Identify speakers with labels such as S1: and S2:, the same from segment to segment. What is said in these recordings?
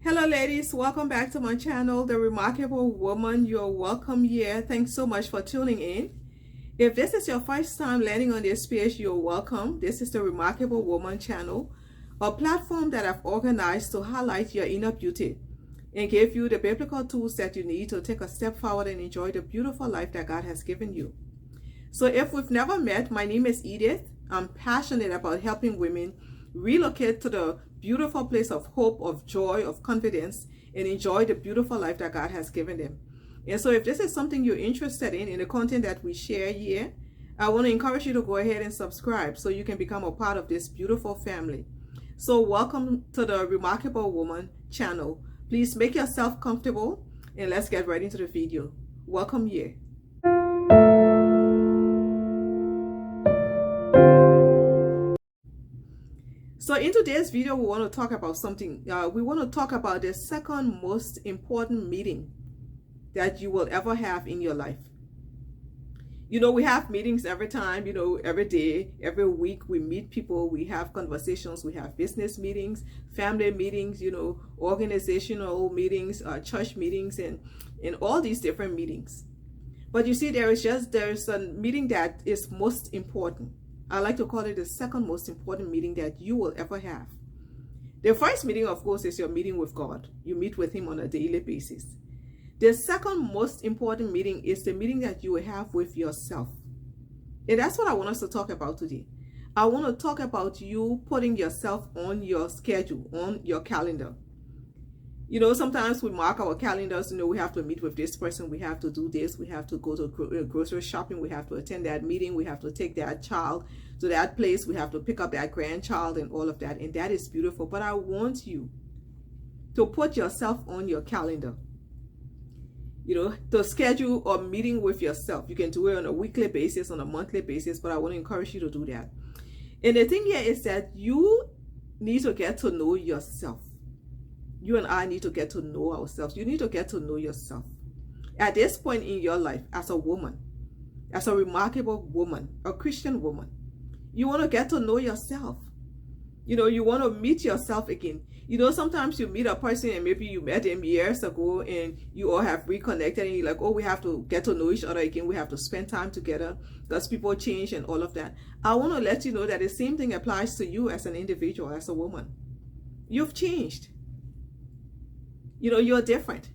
S1: Hello ladies, welcome back to my channel, The Remarkable Woman. You're welcome here. Thanks so much for tuning in. If this is your first time landing on this page, you're welcome. This is The Remarkable Woman channel, a platform that I've organized to highlight your inner beauty and give you the biblical tools that you need to take a step forward and enjoy the beautiful life that God has given you. So if we've never met, my name is Edith. I'm passionate about helping women relocate to the beautiful place of hope, of joy, of confidence, and enjoy the beautiful life that God has given them. And so if this is something you're interested in the content that we share here, I want to encourage you to go ahead and subscribe so you can become a part of this beautiful family. So welcome to the Remarkable Woman channel. Please make yourself comfortable and let's get right into the video. Welcome here. So in today's video, we want to talk about something. We want to talk about the second most important meeting that you will ever have in your life. You know, we have meetings every time, every day, every week we meet people, we have conversations, we have business meetings, family meetings, organizational meetings, church meetings, and all these different meetings. But you see, there's a meeting that is most important. I like to call it the second most important meeting that you will ever have. The first meeting, of course, is your meeting with God. You meet with Him on a daily basis. The second most important meeting is the meeting that you will have with yourself. And that's what I want us to talk about today. I want to talk about you putting yourself on your schedule, on your calendar. Sometimes we mark our calendars, we have to meet with this person, we have to do this, we have to go to grocery shopping, we have to attend that meeting, we have to take that child to that place, we have to pick up that grandchild and all of that. And that is beautiful. But I want you to put yourself on your calendar, to schedule a meeting with yourself. You can do it on a weekly basis, on a monthly basis, but I want to encourage you to do that. And the thing here is that you need to get to know yourself. You and I need to get to know ourselves. You need to get to know yourself. At this point in your life, as a woman, as a remarkable woman, a Christian woman, you want to get to know yourself. You want to meet yourself again. Sometimes you meet a person and maybe you met them years ago and you all have reconnected and you're like, oh, we have to get to know each other again. We have to spend time together because people change and all of that. I want to let you know that the same thing applies to you as an individual, as a woman. You've changed. You're different.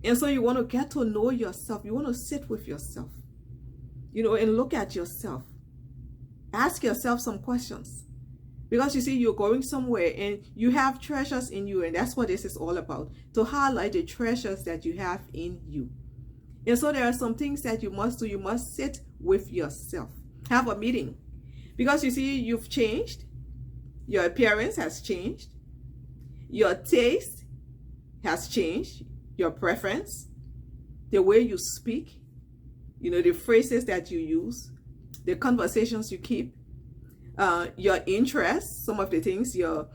S1: And so you want to get to know yourself. You want to sit with yourself, and look at yourself. Ask yourself some questions. Because you see, you're going somewhere and you have treasures in you. And that's what this is all about. To highlight the treasures that you have in you. And so there are some things that you must do. You must sit with yourself. Have a meeting. Because you see, you've changed. Your appearance has changed. Your taste has changed, your preference, the way you speak, the phrases that you use, the conversations you keep, your interests, some of the things, your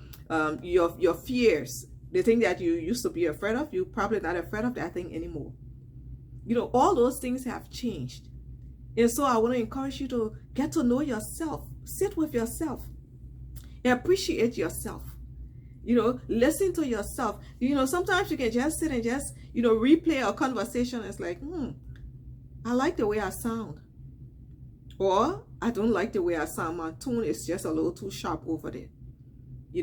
S1: fears, the thing that you used to be afraid of, you're probably not afraid of that thing anymore. All those things have changed. And so I want to encourage you to get to know yourself, sit with yourself, appreciate yourself. Listen to yourself. Sometimes you can just sit and just, replay a conversation. It's like, I like the way I sound. Or I don't like the way I sound. My tone is just a little too sharp over there.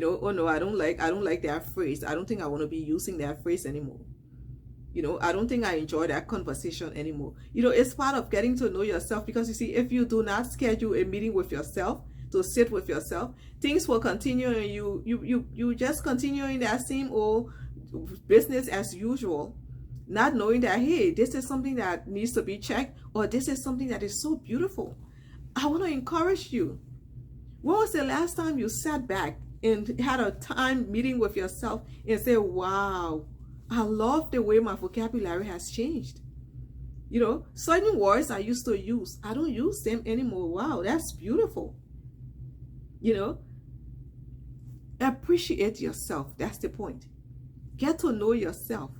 S1: Oh no, I don't like that phrase. I don't think I want to be using that phrase anymore. I don't think I enjoy that conversation anymore. It's part of getting to know yourself, because you see, if you do not schedule a meeting with yourself, to sit with yourself, things will continue and you just continue in that same old business as usual, not knowing that, hey, this is something that needs to be checked, or this is something that is so beautiful. I want to encourage you. When was the last time you sat back and had a time meeting with yourself and say, wow, I love the way my vocabulary has changed. Certain words I used to use, I don't use them anymore. Wow, that's beautiful. Appreciate yourself. That's the point. Get to know yourself.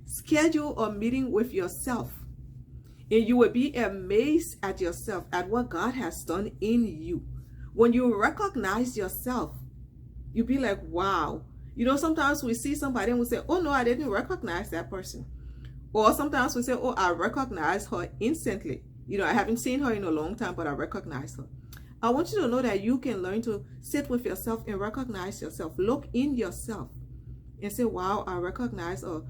S1: Schedule a meeting with yourself. And you will be amazed at yourself, at what God has done in you. When you recognize yourself, you'll be like, wow, You know, sometimes we see somebody and we say, oh no, I didn't recognize that person. Or sometimes we say, oh, I recognize her instantly. You know, I haven't seen her in a long time, but I recognize her. I want you to know that you can learn to sit with yourself and recognize yourself. Look in yourself and say, wow, I recognize a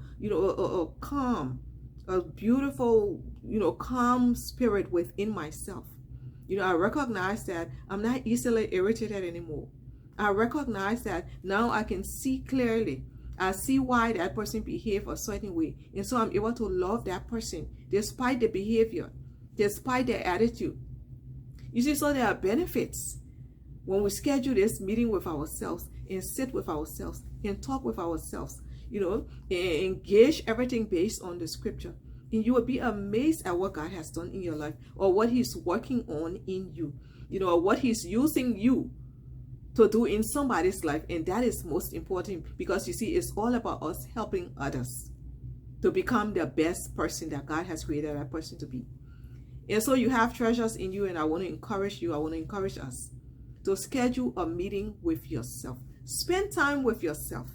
S1: calm, a beautiful, calm spirit within myself. You know, I recognize that I'm not easily irritated anymore. I recognize that now I can see clearly. I see why that person behaved a certain way. And so I'm able to love that person despite the behavior, despite their attitude. You see, so there are benefits when we schedule this meeting with ourselves and sit with ourselves and talk with ourselves, and engage everything based on the scripture. And you will be amazed at what God has done in your life, or what he's working on in you, or what he's using you to do in somebody's life. And that is most important, because you see, it's all about us helping others to become the best person that God has created that person to be. And so you have treasures in you, and I want to encourage you, I want to encourage us to schedule a meeting with yourself. Spend time with yourself.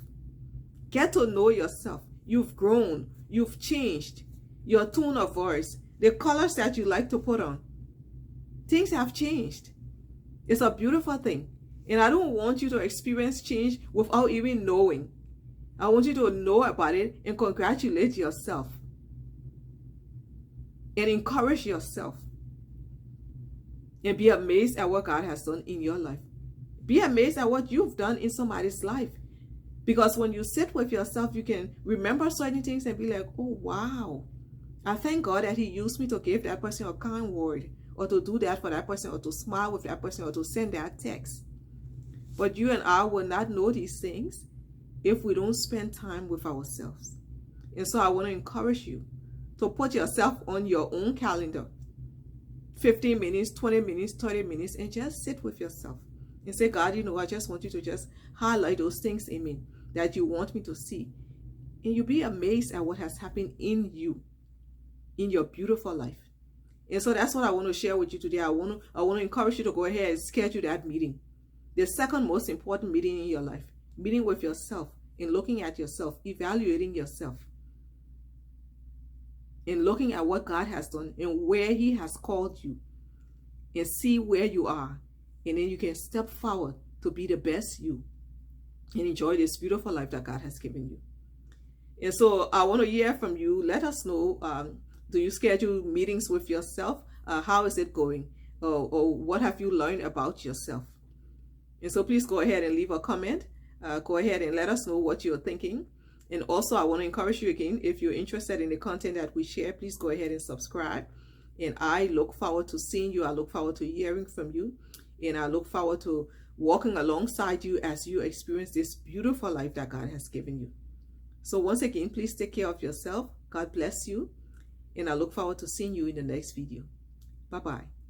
S1: Get to know yourself. You've grown, you've changed. Your tone of voice, the colors that you like to put on, things have changed. It's a beautiful thing. And I don't want you to experience change without even knowing. I want you to know about it and congratulate yourself and encourage yourself and be amazed at what God has done in your life. Be amazed at what you've done in somebody's life. Because when you sit with yourself, you can remember certain things and be like, oh wow, I thank God that he used me to give that person a kind word, or to do that for that person, or to smile with that person, or to send that text. But you and I will not know these things if we don't spend time with ourselves. And so I want to encourage you to put yourself on your own calendar, 15 minutes, 20 minutes, 30 minutes, and just sit with yourself and say, God, I just want you to just highlight those things in me that you want me to see. And you'll be amazed at what has happened in you, in your beautiful life. And so that's what I want to share with you today. I want to encourage you to go ahead and schedule that meeting. The second most important meeting in your life, meeting with yourself and looking at yourself, evaluating yourself, and looking at what God has done and where he has called you, and see where you are. And then you can step forward to be the best you and enjoy this beautiful life that God has given you. And so I want to hear from you. Let us know, do you schedule meetings with yourself? How is it going? Or what have you learned about yourself? And so please go ahead and leave a comment. Go ahead and let us know what you're thinking. And also, I want to encourage you again, if you're interested in the content that we share, please go ahead and subscribe. And I look forward to seeing you. I look forward to hearing from you. And I look forward to walking alongside you as you experience this beautiful life that God has given you. So once again, please take care of yourself. God bless you. And I look forward to seeing you in the next video. Bye-bye.